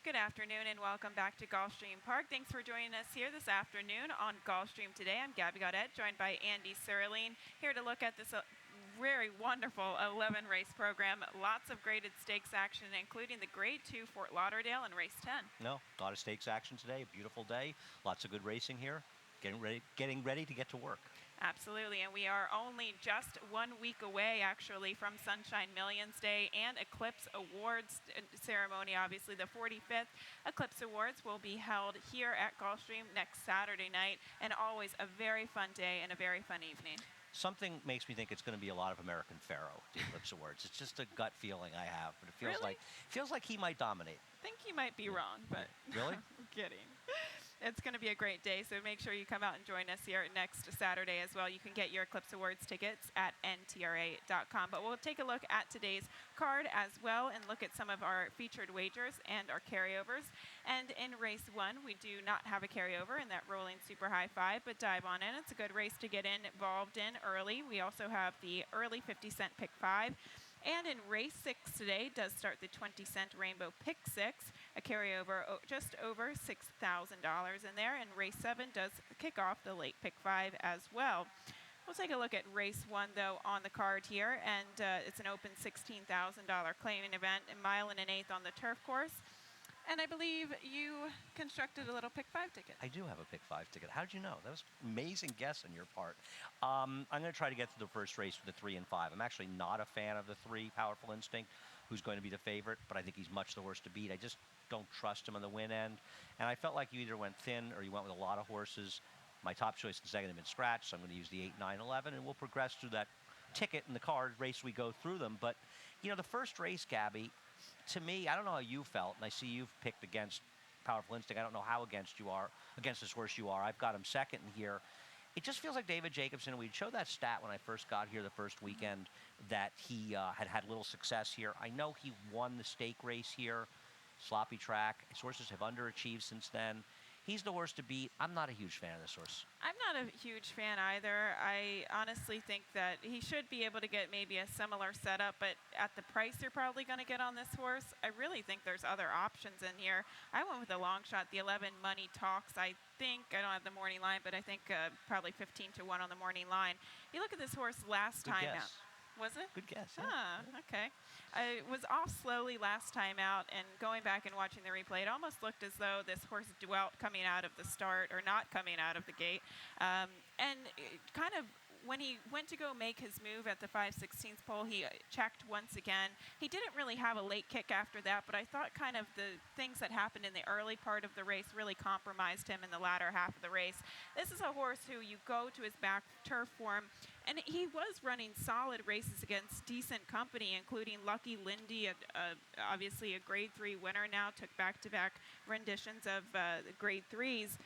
Good afternoon and welcome back to Gulfstream Park. Thanks for joining us here this afternoon on Gulfstream today. I'm Gabby GAUDET, joined by Andy SERLING, here to look at this very wonderful 11 race program. Lots of graded stakes action, including the Grade 2 Fort Lauderdale and Race 10. No, a lot of stakes action today. Beautiful day. Lots of good racing here. Getting ready to get to work. Absolutely, and we are only just 1 week away, actually, from Sunshine Millions Day and Eclipse Awards ceremony. Obviously, the 45th Eclipse Awards will be held here at Gulfstream next Saturday night, and always a very fun day and a very fun evening. Something makes me think it's going to be a lot of American Pharaoh, the Eclipse Awards. It's just a gut feeling I have, but it feels like he might dominate. I think you might be wrong, but really? I'm kidding. It's going to be a great day, so make sure you come out and join us here next Saturday as well. You can get your Eclipse Awards tickets at ntra.com. But we'll take a look at today's card as well and look at some of our featured wagers and our carryovers. And in race 1, we do not have a carryover in that rolling super high 5, but dive on in. It's a good race to get involved in early. We also have the early 50-cent pick 5. And in race 6 today does start the 20-cent Rainbow Pick 6, a carryover just over $6,000 in there. And race 7 does kick off the late pick 5 as well. We'll take a look at race 1, though, on the card here. And it's an open $16,000 claiming event, a mile and an eighth on the turf course. And I believe you constructed a little pick 5 ticket. I do have a pick 5 ticket. How did you know? That was an amazing guess on your part. I'm going to try to get to the first race with the 3 and 5. I'm actually not a fan of the 3, Powerful Instinct, who's going to be the favorite, but I think he's much the worst to beat. I just don't trust him on the win end. And I felt like you either went thin or you went with a lot of horses. My top choice in second have been scratched, so I'm going to use the 8, 9, 11, and we'll progress through that ticket in the card race we go through them. But, you know, the first race, Gabby, to me, I don't know how you felt, and I see you've picked against Powerful Instinct. I don't know how against this horse you are. I've got him second here. It just feels like David Jacobson. We showed that stat when I first got here the first weekend that he had little success here. I know he won the stake race here, sloppy track. His horses have underachieved since then. He's the horse to beat. I'm not a huge fan of this horse. I'm not a huge fan either. I honestly think that he should be able to get maybe a similar setup, but at the price you're probably going to get on this horse, I really think there's other options in here. I went with a long shot, the 11 Money Talks. I think, I don't have the morning line, but I think probably 15 to 1 on the morning line. You look at this horse last time out. Was it? Good guess. Yeah. Okay. I was off slowly last time out, and going back and watching the replay, it almost looked as though this horse dwelt coming out of the start or not coming out of the gate. And kind of when he went to go make his move at the 5/16 pole, he checked once again. He didn't really have a late kick after that, but I thought kind of the things that happened in the early part of the race really compromised him in the latter half of the race. This is a horse who you go to his back turf form, and he was running solid races against decent company, including Lucky Lindy, obviously a Grade 3 winner now, took back-to-back renditions of the Grade 3s.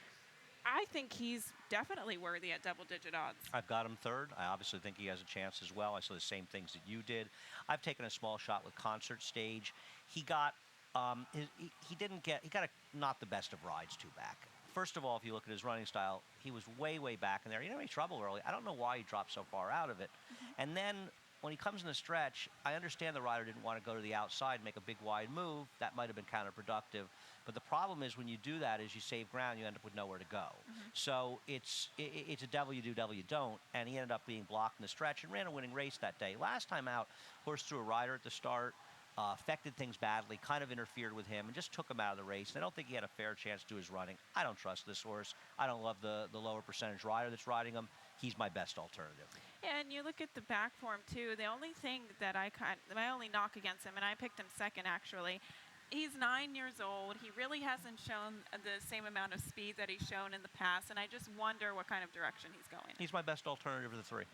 I think he's definitely worthy at double-digit odds. I've got him third. I obviously think he has a chance as well. I saw the same things that you did. I've taken a small shot with Concert Stage. He got not the best of rides two back. First of all, if you look at his running style, he was way, way back in there. He didn't have any trouble early. I don't know why he dropped so far out of it. Mm-hmm. And then when he comes in the stretch, I understand the rider didn't want to go to the outside and make a big wide move. That might have been counterproductive. But the problem is when you do that is you save ground, you end up with nowhere to go. Mm-hmm. So it's a devil you do, devil you don't. And he ended up being blocked in the stretch and ran a winning race that day. Last time out, horse threw a rider at the start, affected things badly, kind of interfered with him, and just took him out of the race. And I don't think he had a fair chance to do his running. I don't trust this horse. I don't love the lower percentage rider that's riding him. He's my best alternative. Yeah, and you look at the back form, too. The only thing that my only knock against him, and I picked him second, actually, he's 9 years old. He really hasn't shown the same amount of speed that he's shown in the past, and I just wonder what kind of direction he's going. He's my best alternative of the 3.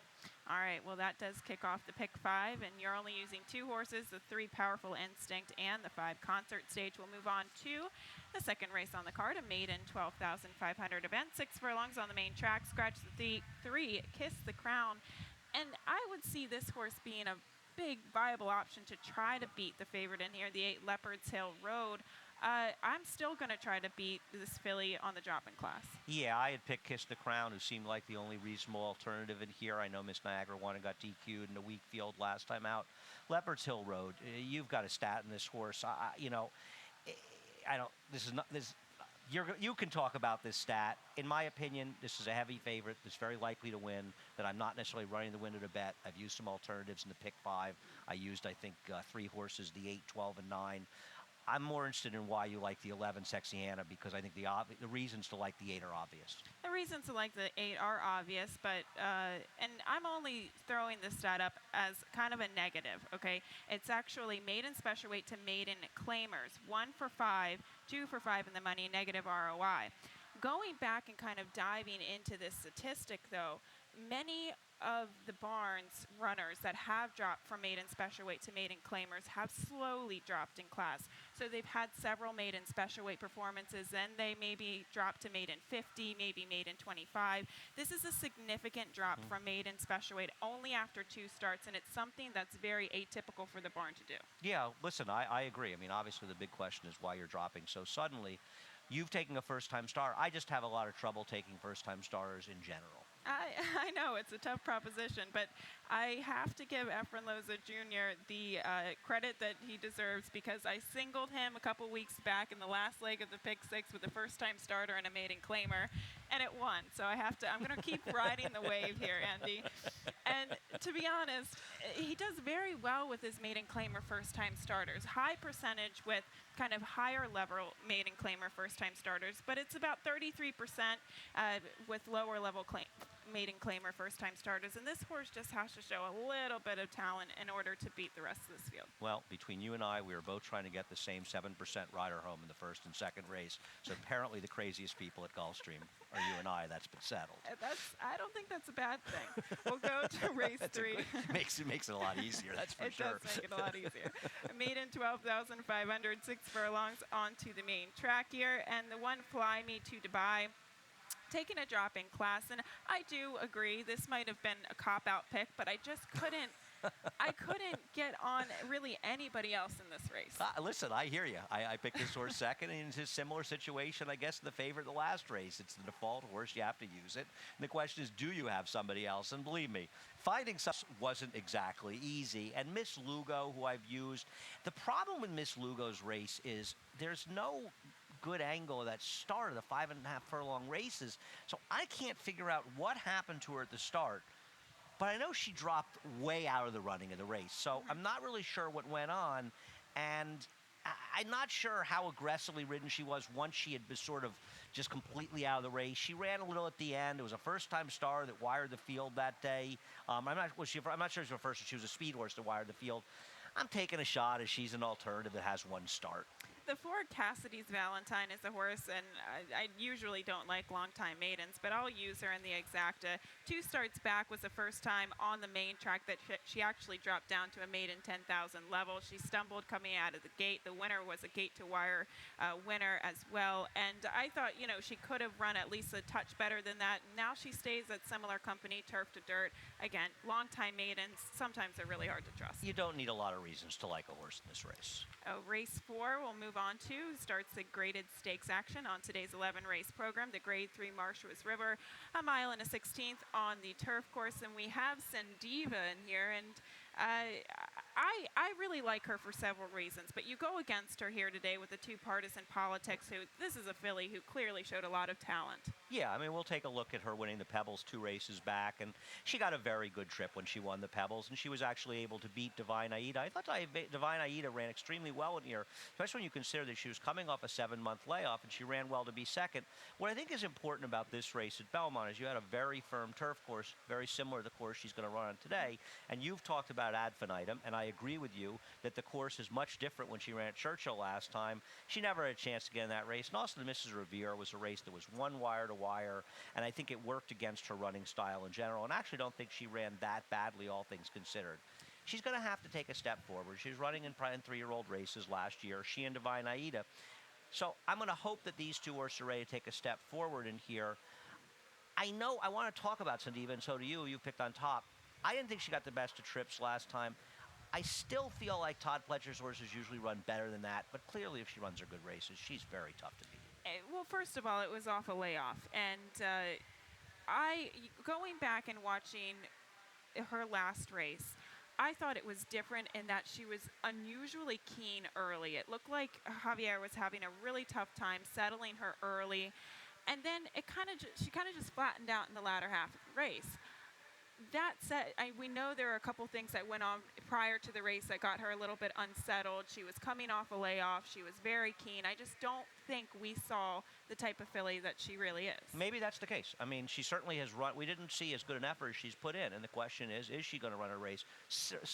All right, well, that does kick off the pick 5, and you're only using 2 horses, the 3 Powerful Instinct and the 5 Concert Stage. We'll move on to the second race on the card, a maiden 12,500 event, 6 furlongs on the main track. Scratch the 3, Kiss the Crown. And I would see this horse being a big viable option to try to beat the favorite in here, the 8 Leopard's Hill Road. I'm still going to try to beat this filly on the drop-in class. Yeah, I had picked Kiss the Crown, who seemed like the only reasonable alternative in here. I know Miss Niagara won and got DQ'd in a weak field last time out. Leopard's Hill Road, you've got a stat in this horse. I don't. This is not this. You can talk about this stat. In my opinion, this is a heavy favorite that's very likely to win, that I'm not necessarily running the winner to bet. I've used some alternatives in the pick 5. I used, I think, 3 horses, the 8, 12, and 9. I'm more interested in why you like the 11, Sexy Hannah, because I think the reasons to like the 8 are obvious. The reasons to like the 8 are obvious, but, and I'm only throwing this stat up as kind of a negative, okay? It's actually maiden special weight to maiden claimers. 1 for 5, 2 for 5 in the money, negative ROI. Going back and kind of diving into this statistic, though, many of the Barnes runners that have dropped from maiden special weight to maiden claimers have slowly dropped in class. So they've had several maiden special weight performances, then they maybe drop to maiden 50, maybe maiden 25. This is a significant drop from maiden special weight only after 2 starts, and it's something that's very atypical for the barn to do. Yeah, listen, I agree. I mean, obviously the big question is why you're dropping so suddenly. You've taken a first-time star. I just have a lot of trouble taking first-time stars in general. I know it's a tough proposition, but I have to give Efren Loza Jr. the credit that he deserves, because I singled him a couple weeks back in the last leg of the pick 6 with a first-time starter and a maiden claimer, and it won. So I'm going to keep riding the wave here, Andy. And to be honest, he does very well with his maiden claimer first-time starters. High percentage with kind of higher level maiden claimer first-time starters, but it's about 33% with lower level maiden claimer first-time starters, and this horse just has to show a little bit of talent in order to beat the rest of this field. Well, between you and I, we were both trying to get the same 7% rider home in the first and second race, so apparently the craziest people at Gulfstream are you and I. That's been settled. I don't think that's a bad thing. We'll go to race 3. Makes it a lot easier, that's for sure. It does make it a lot easier. Maiden 12,500, 6 furlongs onto the main track here, and the one Fly Me to Dubai, taking a drop in class. And I do agree this might have been a cop-out pick, but I just couldn't get on really anybody else in this race. Listen, I hear you. I picked this horse second, and it's a similar situation, I guess, the favorite the last race. It's the default horse. You have to use it. And the question is, do you have somebody else? And believe me, finding something wasn't exactly easy. And Miss Lugo, who I've used, the problem with Miss Lugo's race is there's no good angle of that start of the 5.5 furlong races. So I can't figure out what happened to her at the start. But I know she dropped way out of the running of the race. So I'm not really sure what went on. And I'm not sure how aggressively ridden she was once she had been sort of just completely out of the race. She ran a little at the end. It was a first-time star that wired the field that day. I'm not sure she was first. She was a speed horse that wired the field. I'm taking a shot as she's an alternative that has 1 start. The Ford Cassidy's Valentine is a horse, and I usually don't like long-time maidens, but I'll use her in the exacta. 2 starts back was the first time on the main track that she actually dropped down to a maiden 10,000 level. She stumbled coming out of the gate. The winner was a gate-to-wire winner as well, and I thought, she could have run at least a touch better than that. Now she stays at similar company, turf to dirt. Again, long-time maidens, sometimes they're really hard to trust. You don't need a lot of reasons to like a horse in this race. Race 4, we'll move on to, starts the graded stakes action on today's 11 race program. The grade 3 Marshalls River, 1 mile and a 16th on the turf course, and we have Sendiva in here, and I really like her for several reasons, but you go against her here today with the 2 partisan politics, who this is a filly who clearly showed a lot of talent. Yeah, I mean, we'll take a look at her winning the Pebbles 2 races back, and she got a very good trip when she won the Pebbles, and she was actually able to beat Divine Aida. I thought Divine Aida ran extremely well in here, especially when you consider that she was coming off a 7-month layoff, and she ran well to be second. What I think is important about this race at Belmont is you had a very firm turf course, very similar to the course she's going to run on today, and you've talked about Ad Infinitum, and I agree with you that the course is much different when she ran at Churchill last time. She never had a chance to get in that race, and also the Mrs. Revere was a race that was 1 wire to wire, and I think it worked against her running style in general, and I actually don't think she ran that badly, all things considered. She's going to have to take a step forward. She was running in 3-year-old races last year, she and Divine Aida. So I'm going to hope that these 2 horses are ready to take a step forward in here. I want to talk about Sendiva, and so do you. You picked on top. I didn't think she got the best of trips last time. I still feel like Todd Pletcher's horses usually run better than that, but clearly if she runs her good races, she's very tough to beat. Well, first of all, it was off a layoff, and going back and watching her last race, I thought it was different in that she was unusually keen early. It looked like Javier was having a really tough time settling her early, and then she kind of just flattened out in the latter half of the race. That said, we know there are a couple things that went on prior to the race that got her a little bit unsettled. She was coming off a layoff. She was very keen. I just don't think we saw the type of filly that she really is. Maybe that's the case. I mean, she certainly has run. We didn't see as good an effort as she's put in. And the question is she going to run a race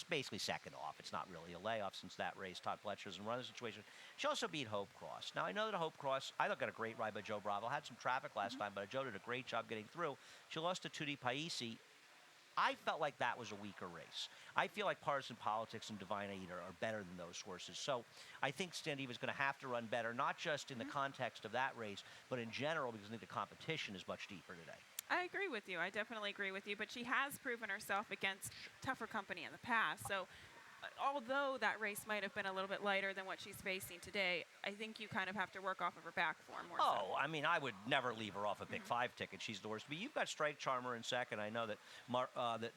basically second off? It's not really a layoff since that race. Todd Pletcher's in running situation. She also beat Hope Cross. Now, I know that Hope Cross, I got a great ride by Joe Bravo. Had some traffic last time, but Joe did a great job getting through. She lost to Tutti Paisi. I felt like that was a weaker race. I feel like Partisan Politics and Divine Aid are better than those horses. So I think Standiva's going to have to run better, not just in the context of that race, but in general, because I think the competition is much deeper today. I agree with you. I definitely agree with you. But she has proven herself against tougher company in the past. So although that race might have been a little bit lighter than what she's facing today, I think you kind of have to work off of her back form more. I mean, I would never leave her off a pick 5 ticket. She's the worst. But you've got Strike Charmer in second. I know that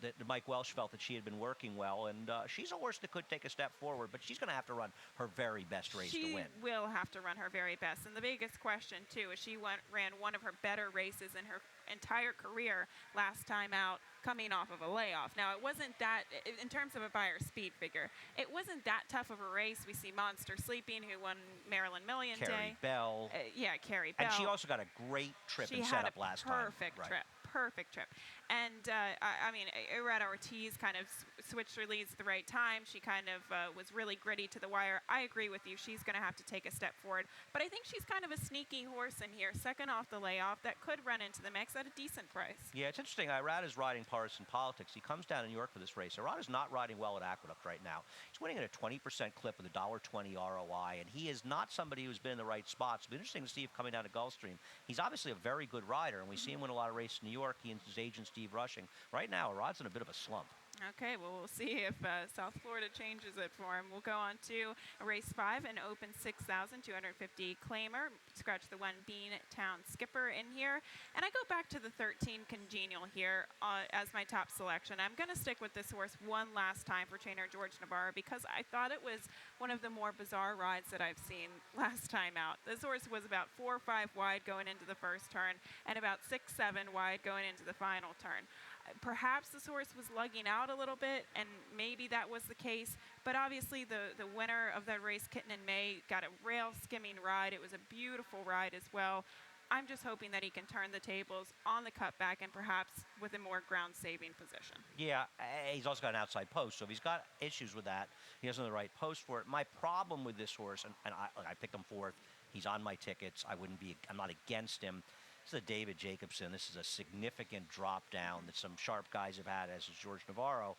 that Mike Welsh felt that she had been working well, and she's a horse that could take a step forward, but she's going to have to run her very best race to win. She will have to run her very best. And the biggest question, too, is she ran one of her better races in her entire career last time out, coming off of a layoff. Now, it wasn't that, in terms of a buyer speed figure, it wasn't that tough of a race. We see Monster Sleeping, who won Maryland Million Day. Carrie Bell. Carrie Bell. And she also got a great trip and setup last time. Perfect trip. And, I mean, Irada Ortiz kind of switched her leads at the right time. She kind of was really gritty to the wire. I agree with you. She's going to have to take a step forward. But I think she's kind of a sneaky horse in here, second off the layoff, that could run into the mix at a decent price. Yeah, it's interesting. Irada's riding Partisan Politics. He comes down to New York for this race. Irada's not riding well at Aqueduct right now. He's winning at a 20% clip with a $1.20 ROI, and he is not somebody who's been in the right spots. It'll be interesting to see him coming down to Gulfstream. He's obviously a very good rider, and we see him win a lot of races in New York. He and his agent, Steve Rushing. Right now, Irad's in a bit of a slump. Okay, well, we'll see if South Florida changes it for him. We'll go on to race 5, an open 6,250 claimer. Scratch the 1 Beantown Skipper in here. And I go back to the 13 Congenial here as my top selection. I'm going to stick with this horse one last time for trainer George Navarro because I thought it was one of the more bizarre rides that I've seen last time out. This horse was about 4 or 5 wide going into the first turn and about 6, 7 wide going into the final turn. Perhaps this horse was lugging out a little bit, and maybe that was the case. But obviously, the winner of that race, Kitten in May, got a rail-skimming ride. It was a beautiful ride as well. I'm just hoping that he can turn the tables on the cutback and perhaps with a more ground-saving position. Yeah, he's also got an outside post, so if he's got issues with that, he doesn't have the right post for it. My problem with this horse, and I picked him 4th. He's on my tickets. I'm not against him. This is a David Jacobson. This is a significant drop down that some sharp guys have had, as is George Navarro.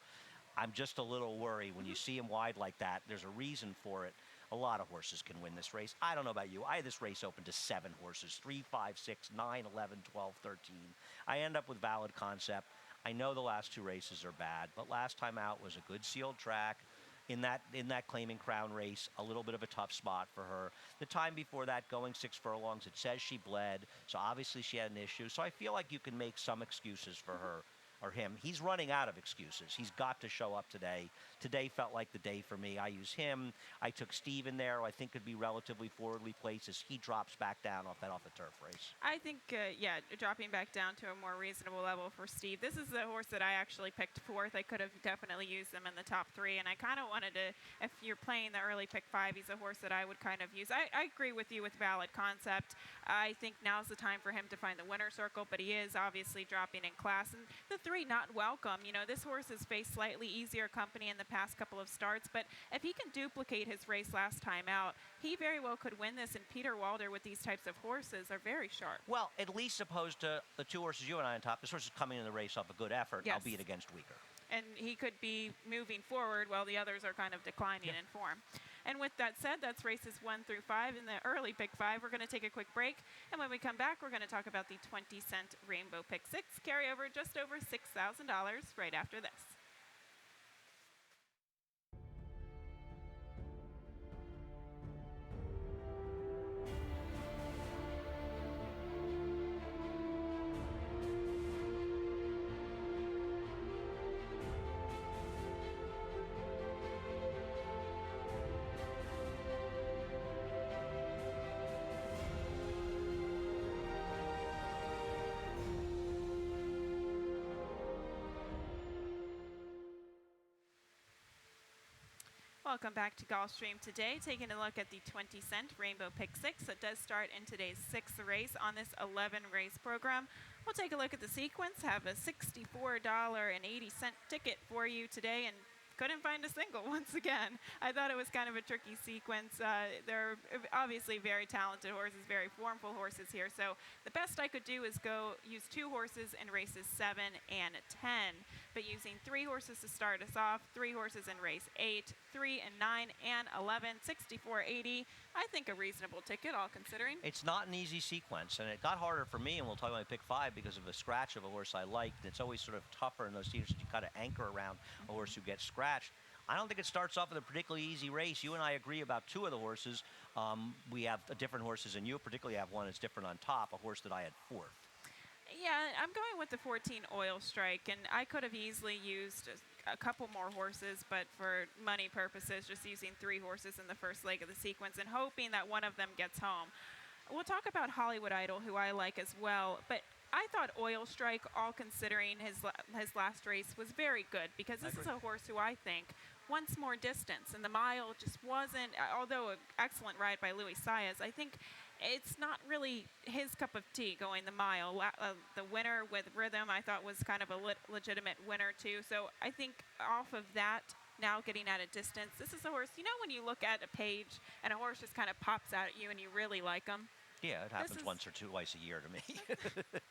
I'm just a little worried when you see him wide like that. There's a reason for it. A lot of horses can win this race. I don't know about you. I had this race open to 7 horses, 3, 5, 6, 9, 11, 12, 13. I end up with Valid Concept. I know the last 2 races are bad, but last time out was a good sealed track. In that Claiming Crown race, a little bit of a tough spot for her. The time before that, going 6 furlongs, it says she bled, so obviously she had an issue. So I feel like you can make some excuses for her or him. He's running out of excuses. He's got to show up today. Today felt like the day for me. I use him. I took Steve in there, who I think could be relatively forwardly placed as he drops back down off the turf race. I think, dropping back down to a more reasonable level for Steve. This is the horse that I actually picked 4th. I could have definitely used him in the top 3, and I kind of wanted to, if you're playing the early pick 5, he's a horse that I would kind of use. I agree with you with Valid Concept. I think now's the time for him to find the winner circle, but he is obviously dropping in class. And the 3, not welcome. You know, this horse has faced slightly easier company in the past couple of starts, but if he can duplicate his race last time out, he very well could win this. And Peter Walder with these types of horses are very sharp. Well, at least opposed to the 2 horses you and I on top, this horse is coming in the race off a good effort, yes, albeit against weaker. And he could be moving forward while the others are kind of declining in form. And with that said, that's races 1 through 5 in the early pick 5. We're going to take a quick break. And when we come back, we're going to talk about the 20-cent Rainbow Pick 6 carryover just over $6,000 right after this. Welcome back to Gulfstream today, taking a look at the 20-cent Rainbow Pick 6 that does start in today's 6th race on this 11-race program. We'll take a look at the sequence, have a $64.80 ticket for you today, and couldn't find a single once again. I thought it was kind of a tricky sequence. They're obviously very talented horses, very formful horses here. So the best I could do is go use 2 horses in races 7 and 10. But using 3 horses to start us off, 3 horses in race 8, 3 and 9 and 11, $64.80. I think a reasonable ticket, all considering. It's not an easy sequence, and it got harder for me, and we'll talk about pick 5 because of a scratch of a horse I liked. It's always sort of tougher in those sequences. You kind of anchor around a horse who gets scratched. I don't think it starts off with a particularly easy race. You and I agree about 2 of the horses. We have different horses, and you particularly have one that's different on top, a horse that I had 4th. Yeah, I'm going with the 14 Oil Strike, and I could have easily used a couple more horses, but for money purposes, just using 3 horses in the first leg of the sequence and hoping that one of them gets home. We'll talk about Hollywood Idol, who I like as well, but I thought Oil Strike, all considering his last race, was very good because this is a horse who I think wants more distance, and the mile just wasn't, although an excellent ride by Louis Saez, I think it's not really his cup of tea going the mile. The winner with Rhythm I thought was kind of a legitimate winner too, so I think off of that, now getting at a distance, this is a horse, you know when you look at a page and a horse just kind of pops out at you and you really like him? Yeah, it happens once or twice a year to me.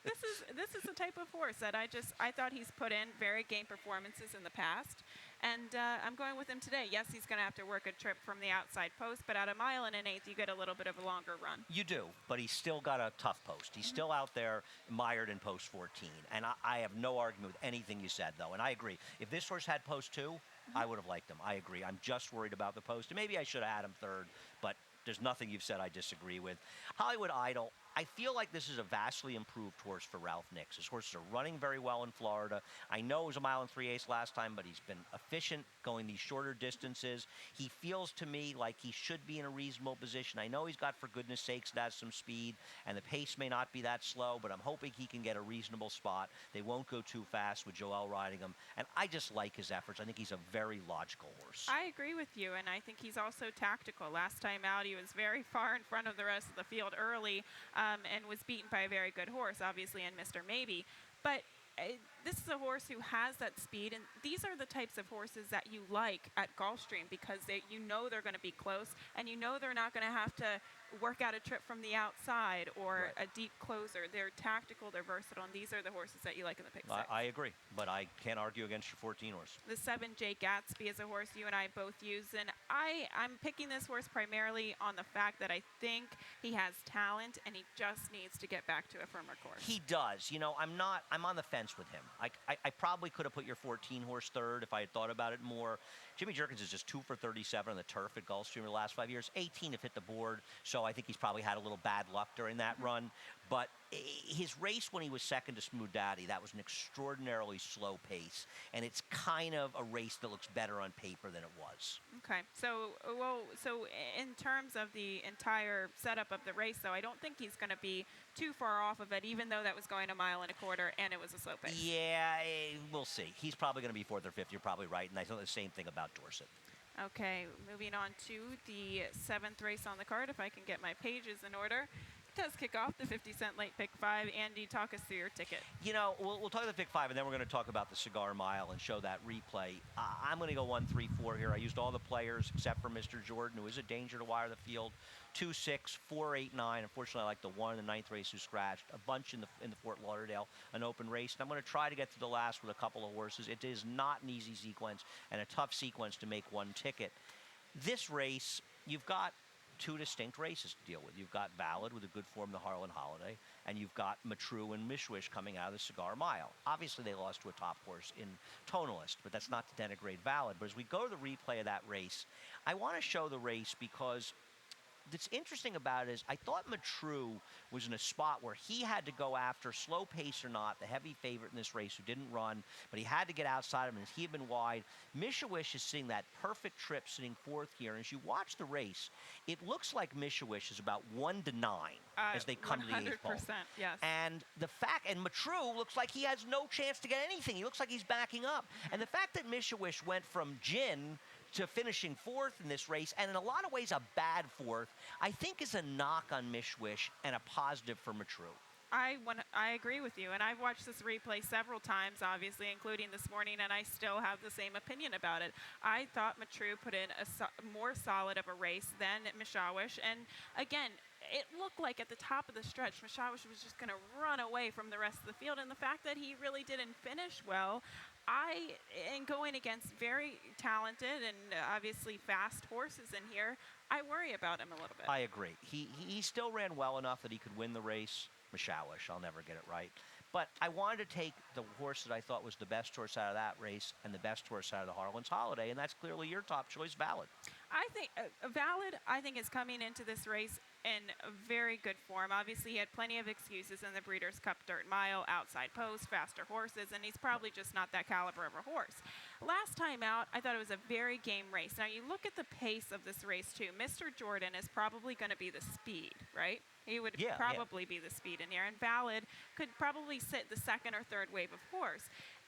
This is the type of horse that I thought he's put in very game performances in the past, and I'm going with him today. Yes, he's going to have to work a trip from the outside post, but at a mile and an eighth, you get a little bit of a longer run. You do, but he's still got a tough post. He's still out there mired in post 14, and I have no argument with anything you said, though, and I agree. If this horse had post 2, I would have liked him. I agree. I'm just worried about the post, and maybe I should have had him 3rd, but there's nothing you've said I disagree with. Hollywood Idol, I feel like this is a vastly improved horse for Ralph Nix. His horses are running very well in Florida. I know it was a mile and 3/8 last time, but he's been efficient going these shorter distances. He feels to me like he should be in a reasonable position. I know he's got, for goodness sakes, that's some speed, and the pace may not be that slow, but I'm hoping he can get a reasonable spot. They won't go too fast with Joel riding him, and I just like his efforts. I think he's a very logical horse. I agree with you, and I think he's also tactical. Last time out, he was very far in front of the rest of the field early, and was beaten by a very good horse, obviously, in Mr. Maybe. But this is a horse who has that speed, and these are the types of horses that you like at Gulfstream because you know they're going to be close, and you know they're not going to have to work out a trip from the outside or a deep closer. They're tactical, they're versatile, and these are the horses that you like in the pick 6. I agree, but I can't argue against your 14 horse. The 7 J Gatsby is a horse you and I both use, and I'm picking this horse primarily on the fact that I think he has talent and he just needs to get back to a firmer course. He does. You know, I'm on the fence with him. I probably could have put your 14 horse 3rd if I had thought about it more. Jimmy Jerkins is just 2 for 37 on the turf at Gulfstream in the last 5 years. 18 have hit the board, so I think he's probably had a little bad luck during that run. But his race when he was second to Smooth Daddy, that was an extraordinarily slow pace, and it's kind of a race that looks better on paper than it was. Okay, so in terms of the entire setup of the race, though, I don't think he's going to be too far off of it, even though that was going a mile and a quarter and it was a slow pace. Yeah, we'll see. He's probably going to be 4th or 5th. You're probably right, and I thought the same thing about Dorset. Okay, moving on to the 7th race on the card, if I can get my pages in order. It does kick off the 50-cent late pick 5. Andy, talk us through your ticket. You know, we'll talk about the pick 5, and then we're going to talk about the Cigar Mile and show that replay. I'm going to go 1, 3, 4 here. I used all the players except for Mr. Jordan, who is a danger to wire the field. 2, 6, 4, 8, 9. Unfortunately, I like the 1 in the 9th race who scratched. A bunch in the Fort Lauderdale, an open race. And I'm going to try to get to the last with a couple of horses. It is not an easy sequence and a tough sequence to make one ticket. This race, you've got 2 distinct races to deal with. You've got Valid with a good form, the Harlan Holiday, and you've got Matru and Mishwish coming out of the Cigar Mile. Obviously, they lost to a top horse in Tonalist, but that's not to denigrate Valid. But as we go to the replay of that race, I want to show the race because what's interesting about it is I thought Matru was in a spot where he had to go after, slow pace or not, the heavy favorite in this race who didn't run, but he had to get outside of him, and he had been wide. Mishawish is seeing that perfect trip sitting 4th here, and as you watch the race, it looks like Mishawish is about 1 to 9 as they come to the 8th pole. 100%, yes. And the fact, and Matru looks like he has no chance to get anything. He looks like he's backing up. And the fact that Mishawish went from gin to finishing fourth in this race, and in a lot of ways a bad fourth, I think is a knock on Mishwish and a positive for Matrew. I agree with you, and I've watched this replay several times, obviously, including this morning, and I still have the same opinion about it. I thought Matrew put in a more solid of a race than Mishawish, and again, it looked like at the top of the stretch, Mishawish was just going to run away from the rest of the field, and the fact that he really didn't finish well, and going against very talented and obviously fast horses in here, I worry about him a little bit. I agree. He still ran well enough that he could win the race. Mishawish, I'll never get it right. But I wanted to take the horse that I thought was the best horse out of that race and the best horse out of the Harlan's Holiday, and that's clearly your top choice, Valid. I think Valid, I think, is coming into this race in a very good form. Obviously, he had plenty of excuses in the Breeders' Cup Dirt Mile, outside post, faster horses, and he's probably just not that caliber of a horse. Last time out, I thought it was a very game race. Now, you look at the pace of this race, too. Mr. Jordan is probably going to be the speed, right? He would probably be the speed in here, and Valid could probably sit the second or third wave of horse.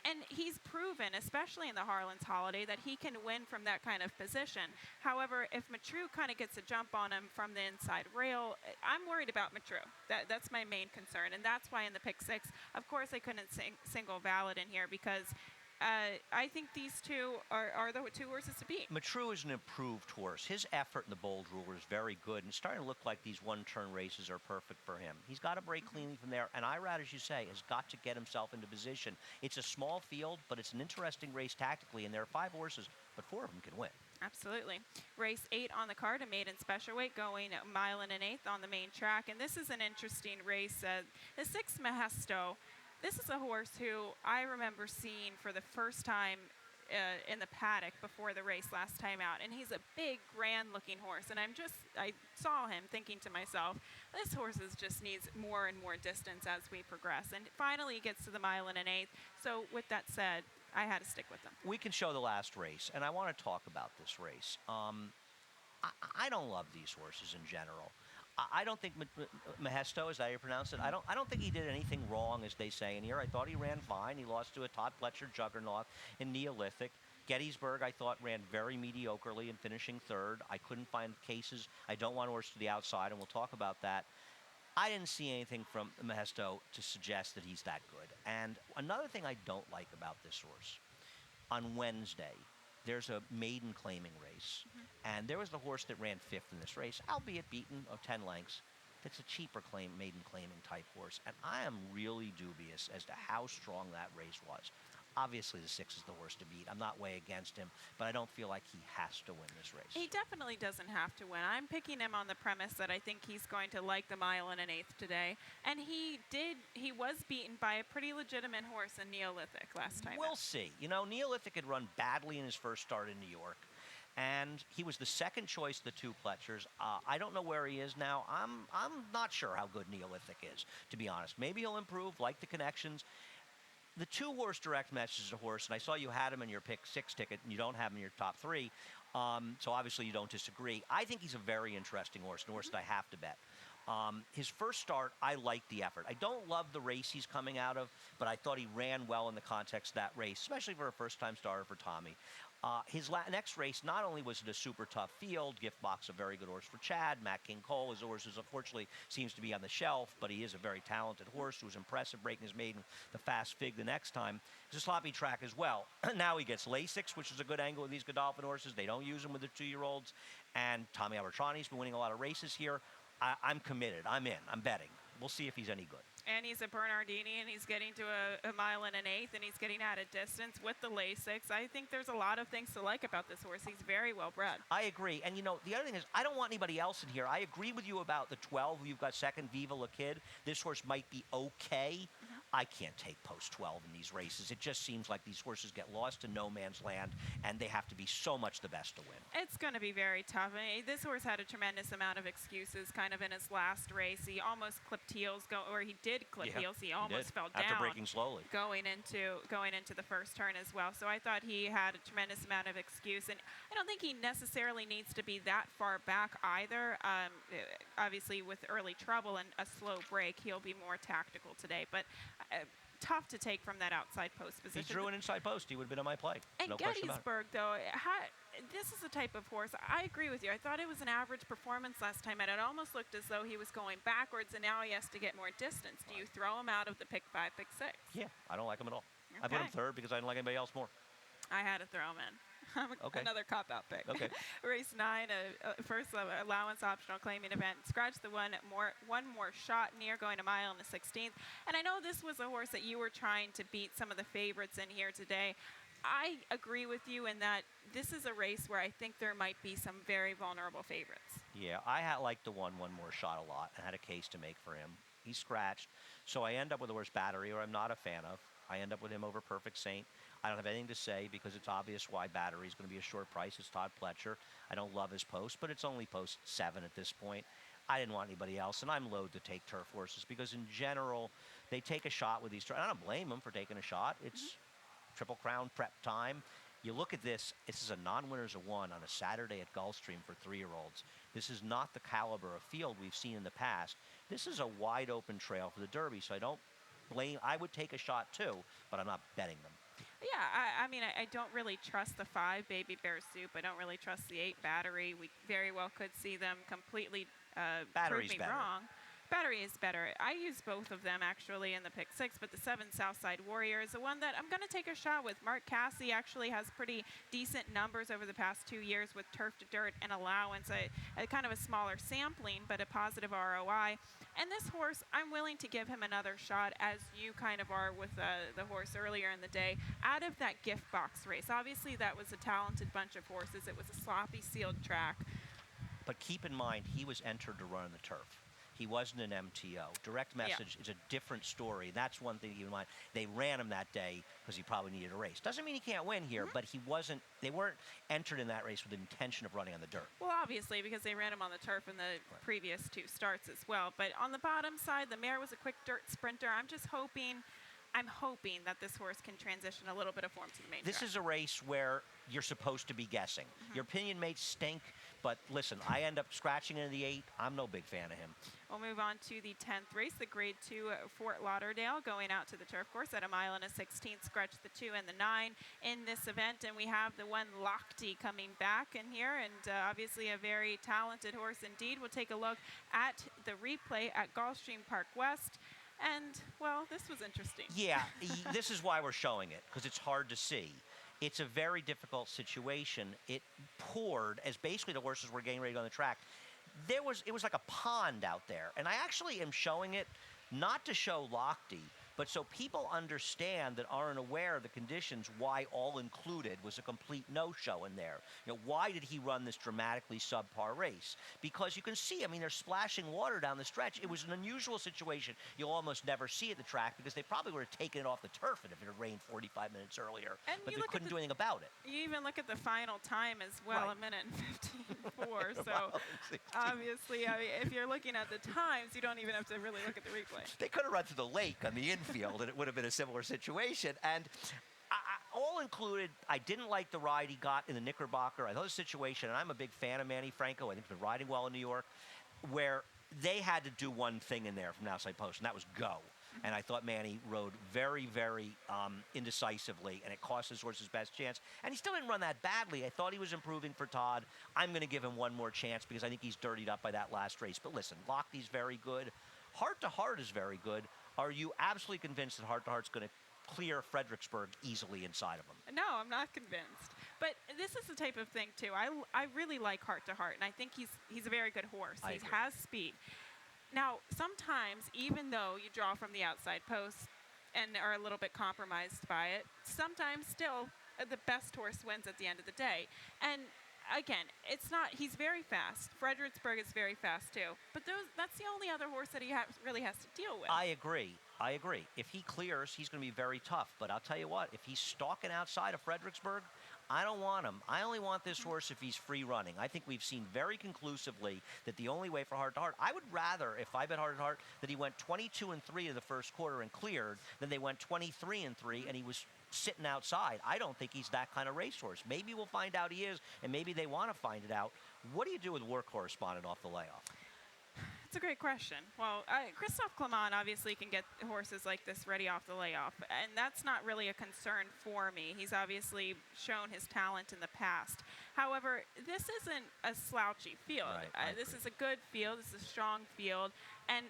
And he's proven, especially in the Harlan's Holiday, that he can win from that kind of position. However, if Matrew kind of gets a jump on him from the inside rail, I'm worried about Matrew. That's my main concern, and that's why in the pick six, of course, I couldn't single Valid in here because I think these two are the two horses to beat. Matrew is an improved horse. His effort in the Bold Ruler is very good, and it's starting to look like these one-turn races are perfect for him. He's got to break cleanly from there, and Irad, as you say, has got to get himself into position. It's a small field, but it's an interesting race tactically, and there are 5 horses, but 4 of them can win. Absolutely. Race 8 on the card, a maiden special weight, going a mile and an eighth on the main track, and this is an interesting race. The 6 Mahesto. This is a horse who I remember seeing for the first time in the paddock before the race last time out, and he's a big, grand-looking horse. And I saw him thinking to myself, this horse just needs more and more distance as we progress. And finally, he gets to the mile and an eighth. So, with that said, I had to stick with him. We can show the last race, and I want to talk about this race. I don't love these horses in general. I don't think Mahesto, is that how you pronounce it? I don't think he did anything wrong, as they say in here. I thought he ran fine. He lost to a Todd Pletcher juggernaut in Neolithic. Gettysburg, I thought, ran very mediocrely in finishing third. I couldn't find cases. I don't want horse to the outside, and we'll talk about that. I didn't see anything from Mahesto to suggest that he's that good. And another thing I don't like about this horse, on Wednesday, there's a maiden claiming race, and there was the horse that ran 5th in this race, albeit beaten of 10 lengths. That's a cheaper maiden claiming type horse, and I am really dubious as to how strong that race was. Obviously, the 6 is the horse to beat. I'm not way against him, but I don't feel like he has to win this race. He definitely doesn't have to win. I'm picking him on the premise that I think he's going to like the mile and an eighth today. And he was beaten by a pretty legitimate horse in Neolithic last time. We'll see. You know, Neolithic had run badly in his first start in New York, and he was the second choice of the 2 Pletchers. I don't know where he is now. I'm not sure how good Neolithic is, to be honest. Maybe he'll improve, like the connections. The 2-horse direct message is a horse, and I saw you had him in your pick 6 ticket, and you don't have him in your top 3, so obviously you don't disagree. I think he's a very interesting horse, and a horse that I have to bet. His first start, I liked the effort. I don't love the race he's coming out of, but I thought he ran well in the context of that race, especially for a first-time starter for Tommy. His next race, not only was it a super tough field, Gift Box a very good horse for Chad, Matt King Cole, his horse unfortunately seems to be on the shelf, but he is a very talented horse who was impressive breaking his maiden the Fast Fig the next time. It's a sloppy track as well. Now he gets Lasix, which is a good angle with these Godolphin horses. They don't use them with the 2-year-olds. And Tommy Albertrani's been winning a lot of races here. I'm committed. I'm in. I'm betting. We'll see if he's any good. And he's a Bernardini, and he's getting to a mile and an eighth, and he's getting out of distance with the Lasix. I think there's a lot of things to like about this horse. He's very well bred. I agree. And, you know, the other thing is I don't want anybody else in here. I agree with you about the 12 who you've got second, Viva La Kid. This horse might be okay. I can't take post 12 in these races. It just seems like these horses get lost in no man's land, and they have to be so much the best to win. It's going to be very tough. I mean, this horse had a tremendous amount of excuses kind of in his last race. He almost clipped heels, or he did clip heels. He almost fell down. After braking slowly. Going into the first turn as well. So I thought he had a tremendous amount of excuse. And I don't think he necessarily needs to be that far back either. Obviously, with early trouble and a slow break, he'll be more tactical today. But tough to take from that outside post position. He drew an inside post. He would have been on my play. And no question about it. Gettysburg, though, this is the type of horse, I agree with you. I thought it was an average performance last time, and it almost looked as though he was going backwards, and now he has to get more distance. Do you throw him out of the pick 5, pick 6? Yeah, I don't like him at all. Okay. I put him third because I didn't like anybody else more. I had to throw him in. Okay. Another cop-out pick. Okay. Race 9, first allowance optional claiming event. Scratch the one more shot near going a mile in the 16th. And I know this was a horse that you were trying to beat some of the favorites in here today. I agree with you in that this is a race where I think there might be some very vulnerable favorites. Yeah, I liked the one more shot a lot and had a case to make for him. He's scratched, so I end up with the horse Battery, or I'm not a fan of. I end up with him over Perfect Saint. I don't have anything to say because it's obvious why Battery is going to be a short price. It's Todd Pletcher. I don't love his post, but it's only post 7 at this point. I didn't want anybody else, and I'm loath to take turf horses because in general, they take a shot with these. I don't blame them for taking a shot. It's Triple Crown prep time. You look at this is a non-winners of 1 on a Saturday at Gulfstream for 3-year-olds. This is not the caliber of field we've seen in the past. This is a wide open trail for the Derby, so I don't blame. I would take a shot too, but I'm not betting them. Yeah, I mean, I don't really trust the 5, Baby Bear Soup. I don't really trust the 8, Battery. We very well could see them completely prove me wrong. Battery is better. I use both of them actually in the pick 6, but the 7 Southside Warrior is the one that I'm going to take a shot with. Mark Casse actually has pretty decent numbers over the past 2 years with turf to dirt and allowance, a kind of a smaller sampling, but a positive ROI. And this horse, I'm willing to give him another shot, as you kind of are with the horse earlier in the day, out of that gift box race. Obviously, that was a talented bunch of horses. It was a sloppy sealed track. But keep in mind, he was entered to run on the turf. He wasn't an MTO. Direct message is a different story. That's one thing to keep in mind. They ran him that day because he probably needed a race. Doesn't mean he can't win here, but they weren't entered in that race with the intention of running on the dirt. Well, obviously, because they ran him on the turf in the previous 2 starts as well. But on the bottom side, the mare was a quick dirt sprinter. I'm hoping that this horse can transition a little bit of form to the main track. This is a race where you're supposed to be guessing. Your opinion may stink, but listen, I end up scratching into the 8. I'm no big fan of him. We'll move on to the 10th race, the Grade 2 Fort Lauderdale, going out to the turf course at a mile and a 16th. Scratch the 2 and the 9 in this event, and we have the one Lochte coming back in here, and obviously a very talented horse indeed. We'll take a look at the replay at Gulfstream Park West. And, well, this was interesting. Yeah, this is why we're showing it, because it's hard to see. It's a very difficult situation. It poured as basically the horses were getting ready to go on the track. It was like a pond out there. And I actually am showing it not to show Lochte, but so people understand that aren't aware of the conditions why All Included was a complete no-show in there. You know, why did he run this dramatically subpar race? Because you can see, I mean, they're splashing water down the stretch. It was an unusual situation you'll almost never see at the track because they probably would have taken it off the turf if it had rained 45 minutes earlier. And but they couldn't do anything about it. You even look at the final time as well, Right. 1 minute and 15.4. So obviously, I mean, if you're looking at the times, you don't even have to really look at the replay. They could have run to the lake on the infield, and it would have been a similar situation. And All Included, I didn't like the ride he got in the Knickerbocker. I thought the situation, and I'm a big fan of Manny Franco. I think he's been riding well in New York, where they had to do one thing in there from the outside post, and that was go. And I thought Manny rode very, very indecisively, and it cost his horse his best chance. And he still didn't run that badly. I thought he was improving for Todd. I'm going to give him one more chance because I think he's dirtied up by that last race. But listen, Lochte's very good. Heart to Heart is very good. Are you absolutely convinced that Heart to Heart's going to clear Fredericksburg easily inside of him? No, I'm not convinced. But this is the type of thing, too. I really like Heart to Heart, and I think he's a very good horse. He has speed. Now, sometimes, even though you draw from the outside post and are a little bit compromised by it, sometimes still the best horse wins at the end of the day. And again, it's not, he's very fast. Fredericksburg is very fast too. But that's the only other horse that he really has to deal with. I agree. If he clears, he's going to be very tough. But I'll tell you what, if he's stalking outside of Fredericksburg, I don't want him. I only want this horse if he's free running. I think we've seen very conclusively that the only way for Heart to Heart, I would rather, if I bet Heart to Heart, that he went 22-3 in the first quarter and cleared than they went 23-3 and he was sitting outside. I don't think he's that kind of racehorse. Maybe we'll find out he is, and maybe they want to find it out. What do you do with War Correspondent off the layoff? It's a great question. Well, Christophe Clement obviously can get horses like this ready off the layoff, and that's not really a concern for me. He's obviously shown his talent in the past. However, this isn't a slouchy field. Right, This is a good field. This is a strong field, and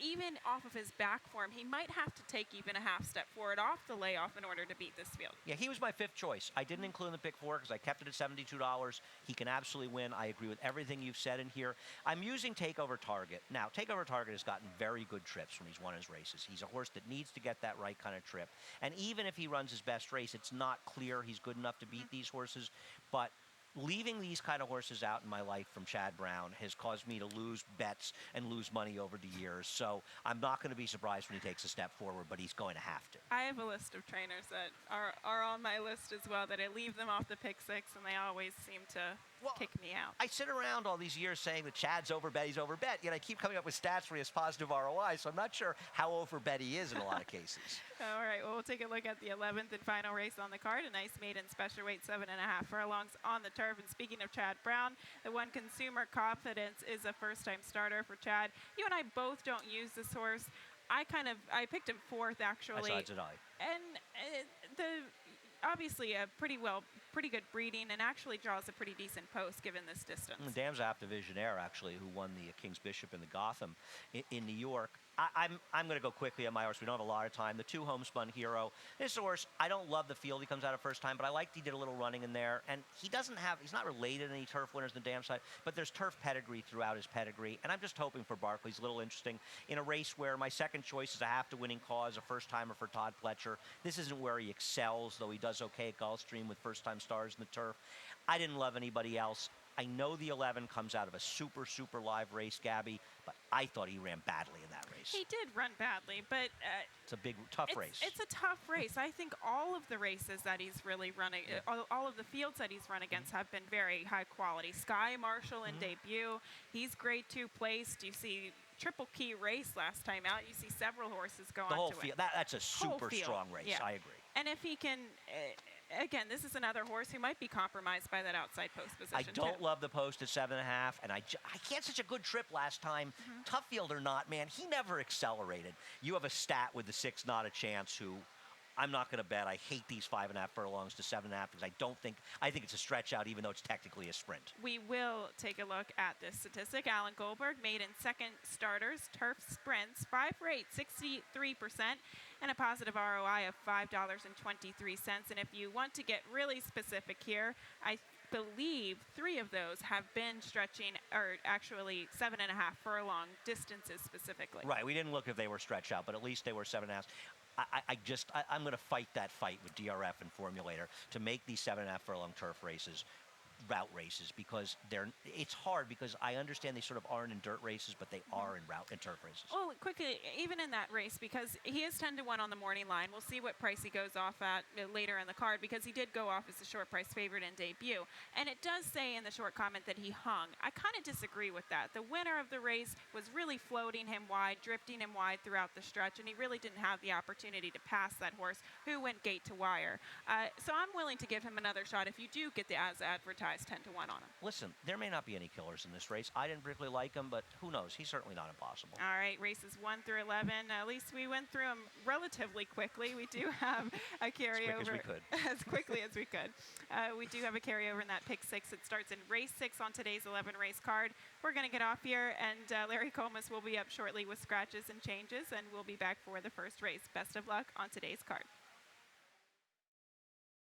even off of his back form, he might have to take even a half step forward off the layoff in order to beat this field. Yeah, he was my 5th choice. I didn't include him in the pick 4 because I kept it at $72. He can absolutely win. I agree with everything you've said in here. I'm using Takeover Target. Now, Takeover Target has gotten very good trips when he's won his races. He's a horse that needs to get that right kind of trip. And even if he runs his best race, it's not clear he's good enough to beat these horses. But leaving these kind of horses out in my life from Chad Brown has caused me to lose bets and lose money over the years. So I'm not going to be surprised when he takes a step forward, but he's going to have to. I have a list of trainers that are on my list as well that I leave them off the pick 6, and they always seem to kick me out. I sit around all these years saying that Chad's overbet, he's overbet, yet I keep coming up with stats where he has positive ROI, so I'm not sure how overbet he is in a lot of cases. All right, well, we'll take a look at the 11th and final race on the card. A nice maiden special weight, 7.5 furlongs on the turf. And speaking of Chad Brown, the one Consumer Confidence is a first-time starter for Chad. You and I both don't use this horse. I picked him 4th, actually. Besides did I. And obviously a pretty good breeding, and actually draws a pretty decent post given this distance. Dam's Apta Visionaire, actually, who won the King's Bishop in the Gotham in New York. I'm going to go quickly on my horse. We don't have a lot of time. The 2 Homespun Hero. This horse, I don't love the field he comes out of first time, but I liked he did a little running in there. And he's not related to any turf winners on the Dam side, but there's turf pedigree throughout his pedigree. And I'm just hoping for Barkley's a little interesting in a race where my second choice is a half-to-winning cause, a first-timer for Todd Pletcher. This isn't where he excels, though he does okay at Gulfstream with first-time stars in the turf. I didn't love anybody else. I know the 11 comes out of a super, super live race, Gabby, but I thought he ran badly in that race. He did run badly, but it's a big, tough race. It's a tough race. I think all of the races that he's really running, all of the fields that he's run against have been very high quality. Sky Marshall in debut, he's grade 2 placed. You see Triple Key race last time out. You see several horses go on to the whole it. field. That's a super strong race. Yeah. I agree. And if he can, again, this is another horse who might be compromised by that outside post position. I don't love the post at 7.5, and I can't such a good trip last time. Tough field or not, man, he never accelerated. You have a stat with the 6 Not a Chance, who I'm not going to bet. I hate these 5.5 furlongs to 7.5 because I think it's a stretch out, even though it's technically a sprint. We will take a look at this statistic. Alan Goldberg made in second starters, turf sprints, 5 for 8, 63%, and a positive ROI of $5.23. And if you want to get really specific here, I believe 3 of those have been stretching, or actually 7.5 furlong distances specifically. Right. We didn't look if they were stretched out, but at least they were 7.5. I'm going to fight that fight with DRF and Formulator to make these 7.5 furlong turf races route races, because it's hard, because I understand they sort of aren't in dirt races, but they are in route and turf races. Well, quickly, even in that race, because he is 10-1 on the morning line, we'll see what price he goes off at later in the card, because he did go off as a short price favorite in debut. And it does say in the short comment that he hung. I kind of disagree with that. The winner of the race was really floating him wide, drifting him wide throughout the stretch, and he really didn't have the opportunity to pass that horse who went gate to wire. So I'm willing to give him another shot if you do get the as advertised 10-1 on him. Listen, there may not be any killers in this race. I didn't particularly like him, but who knows? He's certainly not impossible. All right, races 1 through 11. At least we went through them relatively quickly. We do have a carryover. As quick as we could. As quickly as we could. We do have a carryover in that pick 6. It starts in race 6 on today's 11 race card. We're going to get off here, and Larry Comas will be up shortly with scratches and changes, and we'll be back for the first race. Best of luck on today's card.